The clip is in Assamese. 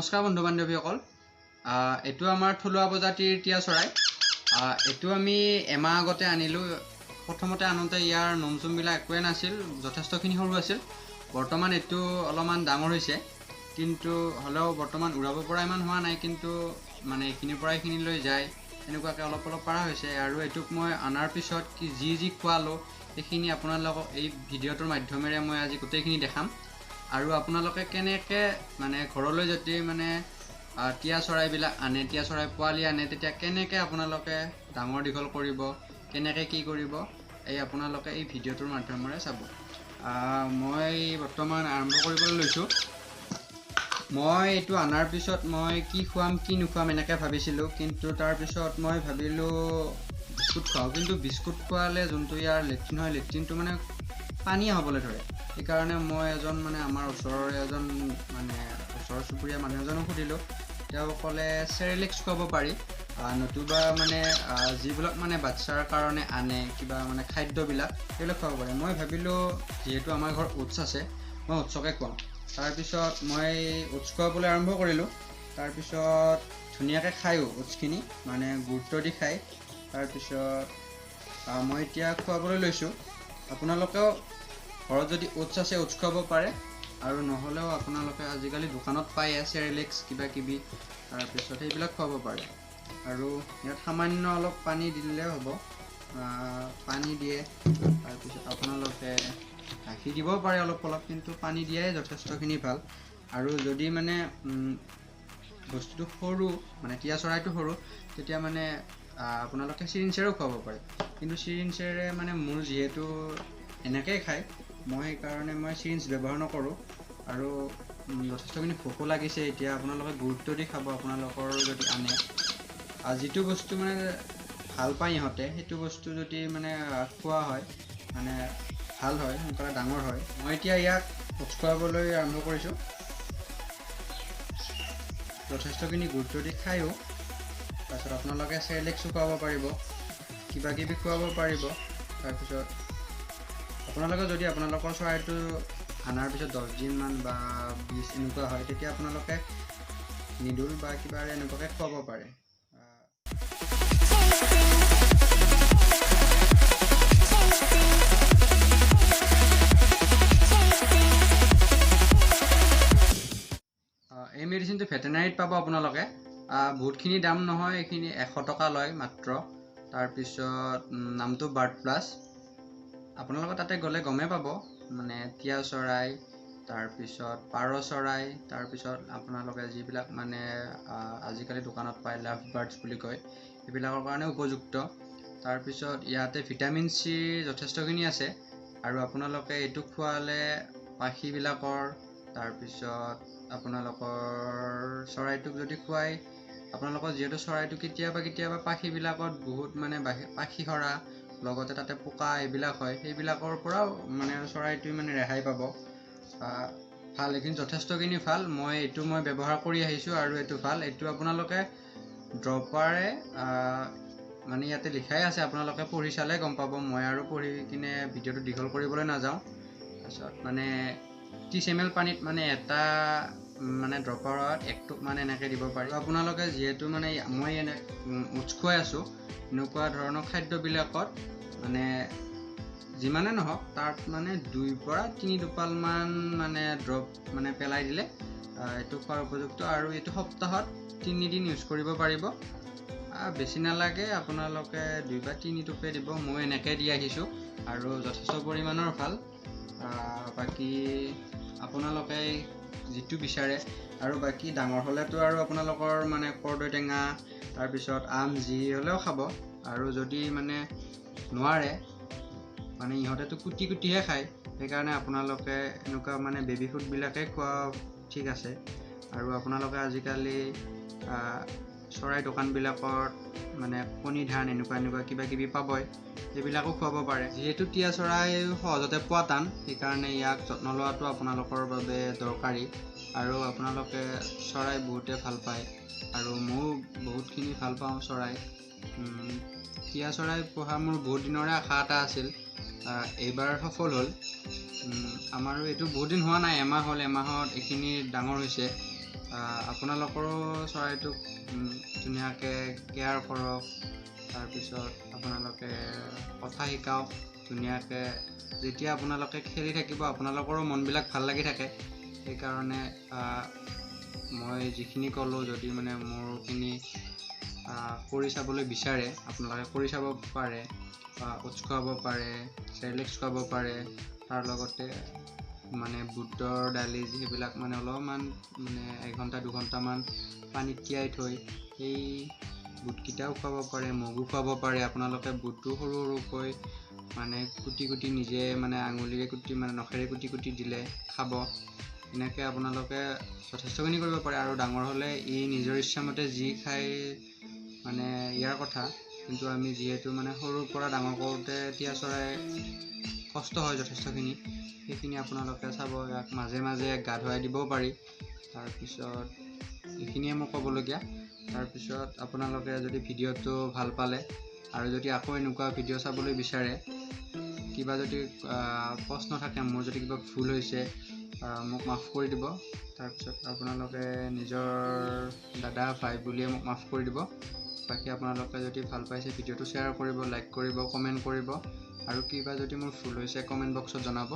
নমস্কাৰ বন্ধু বান্ধৱীসকল এটো আমাৰ থলুৱা প্ৰজাতিৰ টিয়া চৰাই এটো আমি এমাহ আগতে আনিলো প্ৰথমতে আনোতে ইয়াৰ নমচুমবিলাক একোৱে নাছিল যথেষ্টখিনি সৰু আছিল বৰ্তমান এটো অলপমান ডাঙৰ হৈছে কিন্তু হলেও বৰ্তমান উৰাব পৰা ইমান হোৱা নাই কিন্তু মানে এখিনিৰ পৰা এখিনি লৈ যায় এনেকুৱাকে অলপ অলপ পাৰা হৈছে আৰু এটুক মই আনাৰ পিছত কি যি খোৱালো এখিনি আপোনালোকক এই ভিডিঅ'টোৰ মাধ্যমেৰে মই আজি গোটেইখিনি দেখাম আৰু আপোনালোকে কেনেকৈ মানে ঘৰলৈ যদি মানে টিয়া চৰাইবিলাক আনে টিয়া চৰাই পোৱালি আনে তেতিয়া কেনেকৈ আপোনালোকে ডাঙৰ দীঘল কৰিব কেনেকৈ কি কৰিব এই আপোনালোকে এই ভিডিঅ'টোৰ মাধ্যমেৰে চাব মই বৰ্তমান আৰম্ভ কৰিবলৈ লৈছোঁ মই এইটো আনাৰ পিছত মই কি খুৱাম কি নুখুৱাম এনেকৈ ভাবিছিলোঁ কিন্তু তাৰ পিছত মই ভাবিলোঁ বিস্কুট খুৱাওঁ কিন্তু বিস্কুট খোৱালে যোনটো ইয়াৰ লেট্ৰিন হয় লেট্ৰিনটো মানে পানীয়া হ'বলৈ ধৰে সেইকাৰণে মই এজন মানে আমাৰ ওচৰৰে এজন মানে ওচৰ চুবুৰীয়া মানুহ এজনক সুধিলোঁ তেওঁ ক'লে চেৰেলেক্স খুৱাব পাৰি নতুবা মানে যিবিলাক মানে বাচ্চাৰ কাৰণে আনে কিবা মানে খাদ্যবিলাক সেইবিলাক খুৱাব পাৰে মই ভাবিলোঁ যিহেতু আমাৰ ঘৰত ওটছ আছে মই ওটছকে খুৱাওঁ তাৰপিছত মই ওটছ খুৱাবলৈ আৰম্ভ কৰিলোঁ তাৰপিছত ধুনীয়াকৈ খায়ো ওটছখিনি মানে গুৰুত্ব দি খায় তাৰপিছত মই এতিয়া খুৱাবলৈ লৈছোঁ আপোনালোকেও ঘৰত যদি ওটছ আছে ওটছ খুৱাব পাৰে আৰু নহ'লেও আপোনালোকে আজিকালি দোকানত পায় চেৰেলেক্স কিবা কিবি তাৰপিছত সেইবিলাক খুৱাব পাৰে আৰু ইয়াত সামান্য অলপ পানী দিলে হ'ব পানী দিয়ে তাৰপিছত আপোনালোকে গাখীৰ দিব পাৰে অলপ কিন্তু পানী দিয়াই যথেষ্টখিনি ভাল আৰু যদি মানে বস্তুটো সৰু মানে টিয়া চৰাইটো সৰু তেতিয়া মানে আপোনালোকে চিৰিঞ্চেৰেও খুৱাব পাৰে কিন্তু চিৰিঞ্চেৰে মানে মোৰ যিহেতু এনেকৈ খায় মই সেইকাৰণে মই চিৰিঞ্জ ব্যৱহাৰ নকৰোঁ আৰু যথেষ্টখিনি ভোকো লাগিছে এতিয়া আপোনালোকে গুৰুত্ব দি খাব আপোনালোকৰ যদি আনে যিটো বস্তু মানে ভাল পায় ইহঁতে সেইটো বস্তু যদি মানে খোৱা হয় মানে ভাল হয় সোনকালে ডাঙৰ হয় মই এতিয়া ইয়াক ওটছ খুৱাবলৈ আৰম্ভ কৰিছোঁ যথেষ্টখিনি গুৰুত্ব দি খায়ো তাৰপিছত আপোনালোকে চেৰেলেক্সো খুৱাব পাৰিব কিবা কিবি খুৱাব পাৰিব তাৰপিছত আপোনালোকে যদি আপোনালোকৰ চৰাইটো আনাৰ পিছত 10 দিনমান বা 20 এনেকুৱা হয় তেতিয়া আপোনালোকে নিদুল বা কিবা এনেকুৱাকৈ খুৱাব পাৰে এই মেডিচিনটো ভেটেনাৰীত পাব আপোনালোকে বহুতখিনি দাম নহয় এইখিনি 100 টকা লয় মাত্ৰ তাৰপিছত নামটো বাৰ্ড প্লাছ আপোনালোকে তাতে গ'লে গমেই পাব মানে টিয়া চৰাই তাৰপিছত পাৰ চৰাই তাৰপিছত আপোনালোকে যিবিলাক মানে আজিকালি দোকানত পায় লাভ বাৰ্ডছ বুলি কয় সেইবিলাকৰ কাৰণে উপযুক্ত তাৰপিছত ইয়াতে ভিটামিন চি যথেষ্টখিনি আছে আৰু আপোনালোকে এইটো খোৱালে পাখিবিলাকৰ তাৰপিছত আপোনালোকৰ চৰাইটোক যদি খুৱায় আপোনালোকৰ যিহেতু চৰাইটো কেতিয়াবা পাখিবিলাকত বহুত মানে পাখি সৰা লগতে তাতে পোকা এইবিলাক হয় সেইবিলাকৰ পৰাও মানে চৰাইটোৱে মানে ৰেহাই পাব ভাল এইখিনি যথেষ্টখিনি ভাল মই ব্যৱহাৰ কৰি আহিছোঁ আৰু এইটো ভাল এইটো আপোনালোকে ড্ৰপাৰে মানে ইয়াতে লিখাই আছে আপোনালোকে পঢ়ি চালে গম পাব মই আৰু পঢ়ি কিনে ভিডিঅ'টো দীঘল কৰিবলৈ নাযাওঁ তাৰপিছত মানে 30 ml পানীত মানে এটা মানে ড্ৰপাৰত 1 টোপ মানে এনেকৈ দিব পাৰি আপোনালোকে যিহেতু মানে মই ওটছ খুৱাই আছোঁ এনেকুৱা ধৰণৰ খাদ্যবিলাকত মানে যিমানে নহওক তাত মানে 2 পৰা 3 টোপালমান মানে ড্ৰপ মানে পেলাই দিলে এইটো খোৱাৰ উপযুক্ত আৰু এইটো সপ্তাহত 3 দিন ইউজ কৰিব পাৰিব বেছি নালাগে আপোনালোকে 2 বা 3 টোপে দিব মই এনেকৈ দি আহিছোঁ আৰু যথেষ্ট পৰিমাণৰ ভাল বাকী আপোনালোকে যিটো বিচাৰে আৰু বাকী ডাঙৰ হ'লেতো আৰু আপোনালোকৰ মানে কৰ্দৈ টেঙা তাৰপিছত আম যি হ'লেও খাব আৰু যদি মানে নোৱাৰে মানে ইহঁতেতো কুটিহে খায় সেইকাৰণে আপোনালোকে এনেকুৱা মানে বেবী ফুডবিলাকেই খোৱা ঠিক আছে আৰু আপোনালোকে আজিকালি চৰাই দোকানবিলাকত মানে কণী ধান এনেকুৱা কিবা কিবি পাবই সেইবিলাকো খুৱাব পাৰে যিহেতু টিয়া চৰাই সহজতে পোৱা টান সেইকাৰণে ইয়াক যত্ন লোৱাটো আপোনালোকৰ বাবে দৰকাৰী আৰু আপোনালোকে চৰাই বহুতে ভাল পায় আৰু ময়ো বহুতখিনি ভাল পাওঁ চৰাই টিয়া চৰাই পোহা মোৰ বহুত দিনৰে আশা এটা আছিল এইবাৰ সফল হ'ল আমাৰো এইটো বহুত দিন হোৱা নাই এমাহ হ'ল এমাহত এইখিনি ডাঙৰ হৈছে আপোনালোকৰো চৰাইটোক ধুনীয়াকৈ কেয়াৰ কৰক। তাৰপিছত আপোনালোকে কথা শিকাওক ধুনীয়াকৈ। যেতিয়া আপোনালোকে খেলি থাকিব আপোনালোকৰো মনবিলাক ভাল লাগি থাকে। সেইকাৰণে মই যিখিনি ক'লোঁ, যদি মানে মোৰখিনি কৰি চাবলৈ বিচাৰে আপোনালোকে কৰি চাব পাৰে। ওটছ খুৱাব পাৰে, চেৰেলেক্স খুৱাব পাৰে, তাৰ লগতে মানে বুটৰ দালি সেইবিলাক মানে অলপমান মানে 1 ঘণ্টা 2 ঘণ্টামান পানীত তিয়াই থৈ সেই বুটকেইটাও খুৱাব পাৰে, মগু খুৱাব পাৰে। আপোনালোকে বুটটো সৰু সৰুকৈ মানে কুটি কুটি নিজে মানে আঙুলিৰে কুটি মানে নখেৰে কুটি কুটি দিলে খাব। এনেকৈ আপোনালোকে যথেষ্টখিনি কৰিব পাৰে। আৰু ডাঙৰ হ'লে ই নিজৰ ইচ্ছামতে যি খাই মানে ইয়াৰ কথা। কিন্তু আমি যিহেতু মানে সৰুৰ পৰা ডাঙৰ কৰোঁতে টিয়া চৰাই কষ্ট হয় যথেষ্টখিনি, সেইখিনি আপোনালোকে চাব। ইয়াক মাজে মাজে গা ধুৱাই দিবও পাৰি। তাৰপিছত এইখিনিয়ে মোৰ ক'বলগীয়া। তাৰপিছত আপোনালোকে যদি ভিডিঅ'টো ভাল পালে আৰু যদি আকৌ এনেকুৱা ভিডিঅ' চাবলৈ বিচাৰে, কিবা যদি প্ৰশ্ন থাকে, মোৰ যদি কিবা ভুল হৈছে মোক মাফ কৰি দিব। তাৰপিছত আপোনালোকে নিজৰ দাদা ভাই বুলিয়ে মোক মাফ কৰি দিব। বাকী আপোনালোকে যদি ভাল পাইছে ভিডিঅ'টো শ্বেয়াৰ কৰিব, লাইক কৰিব, কমেণ্ট কৰিব। আৰু কিবা যদি মোৰ ভুল হৈছে কমেণ্ট বক্সত জনাব।